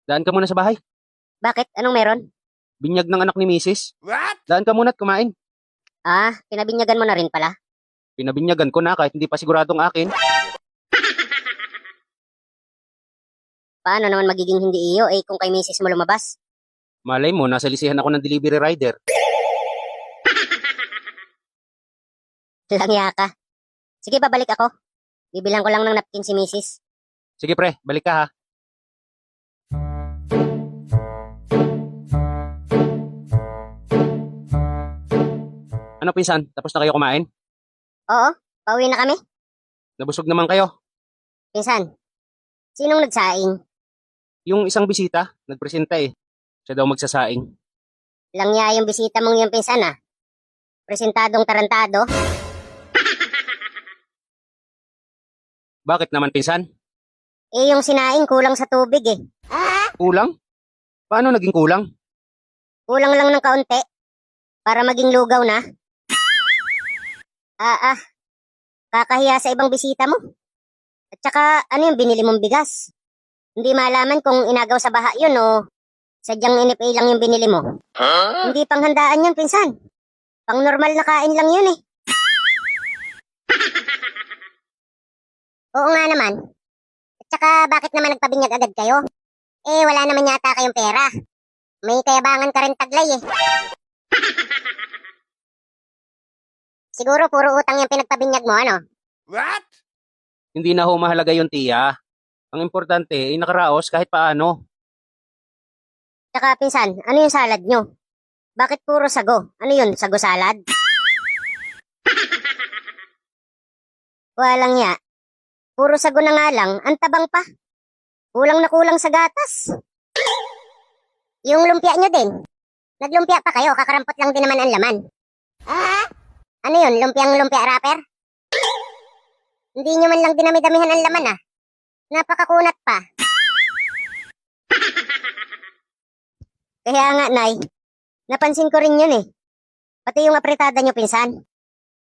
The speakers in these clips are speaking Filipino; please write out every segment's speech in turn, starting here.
Daan ka muna sa bahay. Bakit? Anong meron? Binyag ng anak ni Mrs. What? Daan ka muna at kumain. Pinabinyagan mo na rin pala. Pinabinyagan ko na kahit hindi pa siguradong akin. Paano naman magiging hindi iyo kung kay misis mo lumabas? Malay mo, nasa lisihan ako ng delivery rider. Langya ka. Sige, babalik ako. Bibilang ko lang ng napkin si misis. Sige pre, balik ka ha. Ano pinsan, tapos na kayo kumain? Oo, pauwi na kami. Nabusog naman kayo. Pinsan, sinong nagsaing? Yung isang bisita, nagpresenta eh. Siya daw magsasaing. Langya yung bisita mong yung pinsan Presentadong tarantado. Bakit naman pinsan? Yung sinaing kulang sa tubig Kulang? Paano naging kulang? Kulang lang ng kaunti. Para maging lugaw na. Kakahiya sa ibang bisita mo. At saka, ano yung binili mong bigas? Hindi malaman kung inagaw sa baha yun o sadyang inipay lang yung binili mo. Hindi panghandaan yun, pinsan. Pang normal na kain lang yun Oo nga naman. At saka, bakit naman nagpabinyag agad kayo? Wala naman yata kayong pera. May kayabangan ka rin taglay Siguro puro utang yung pinagpabinyag mo, ano? What? Hindi na ho mahalaga yung tiya. Ang importante ay nakaraos kahit paano. Tsaka pinsan, ano yung salad nyo? Bakit puro sago? Ano yun, sago salad? Walang ya. Puro sago na nga lang, ang tabang pa. Kulang na kulang sa gatas. Yung lumpia nyo din. Naglumpia pa kayo, kakarampot lang din naman ang laman. Ano yun, lumpia wrapper? Hindi nyo man lang dinami-damihan ang laman Napakakunat pa. Kaya nga, Nay, napansin ko rin yun Pati yung apritada nyo, pinsan.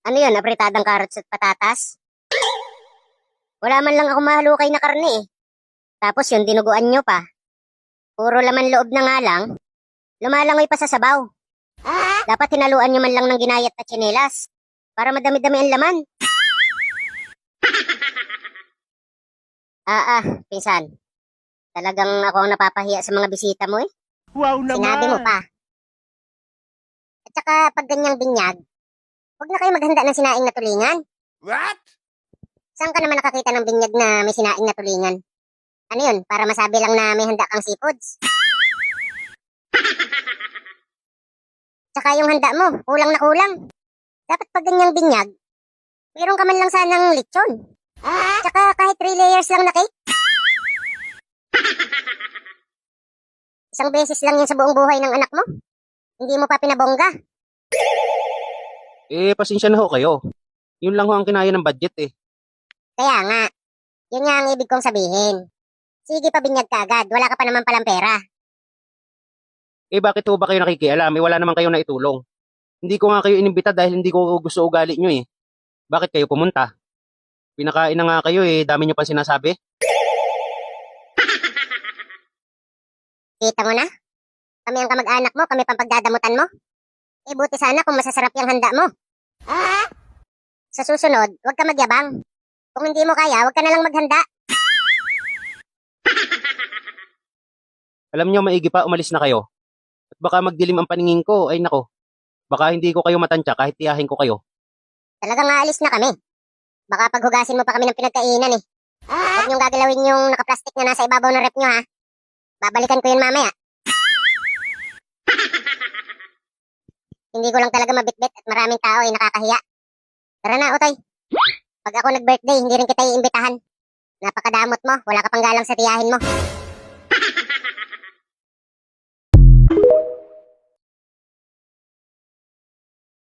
Ano yun, apritadang carrots at patatas? Wala man lang ako mahalukay na karne Tapos yung dinuguan nyo pa. Puro laman loob na nga lang. Lumalangoy pa sa sabaw. Dapat hinaluan nyo man lang ng ginayat at tsinelas. Para madami-dami ang laman. Pinsan. Talagang ako ang napapahiya sa mga bisita mo Wow naman. Sinabi mo pa. At saka pag ganyang binyag, huwag na kayo maghanda ng sinaing na tulingan. What? Saan ka naman nakakita ng binyag na may sinaing na tulingan? Ano yun? Para masabi lang na may handa kang seafoods. Tsaka yung handa mo, kulang na kulang. Dapat pag ganyang binyag, mayroon ka man lang sanang lechon. Tsaka kahit 3 layers lang na cake. Isang beses lang yun sa buong buhay ng anak mo. Hindi mo pa pinabongga. Pasensya na ho kayo. Yun lang ho ang kinaya ng budget Kaya nga, yun nga ang ibig kong sabihin. Sige, pabinyag ka agad. Wala ka pa naman palang pera. Bakit ho ba kayo nakikialam? Wala naman kayo na itulong. Hindi ko nga kayo inimbita dahil hindi ko gusto ugali nyo Bakit kayo pumunta? Pinakain na nga kayo dami nyo pa sinasabi. Kita mo na? Kami ang kamag-anak mo, kami pang pagdadamutan mo. Buti sana kung masasarap yung handa mo. Sa susunod, huwag ka magyabang. Kung hindi mo kaya, huwag ka na lang maghanda. Alam nyo, maigi pa, umalis na kayo. At baka magdilim ang paningin ko, ay nako. Baka hindi ko kayo matansya kahit tiyahin ko kayo. Talagang aalis na kami. Baka paghugasin mo pa kami ng pinagkainan Huwag niyong gagalawin yung nakaplastik na nasa ibabaw ng rep nyo Babalikan ko yun mamaya. Hindi ko lang talaga mabitbit at maraming tao nakakahiya. Tara na, Utoy. Pag ako nag-birthday, hindi rin kita iimbitahan. Napakadamot mo, wala ka pang galang sa tiyahin mo.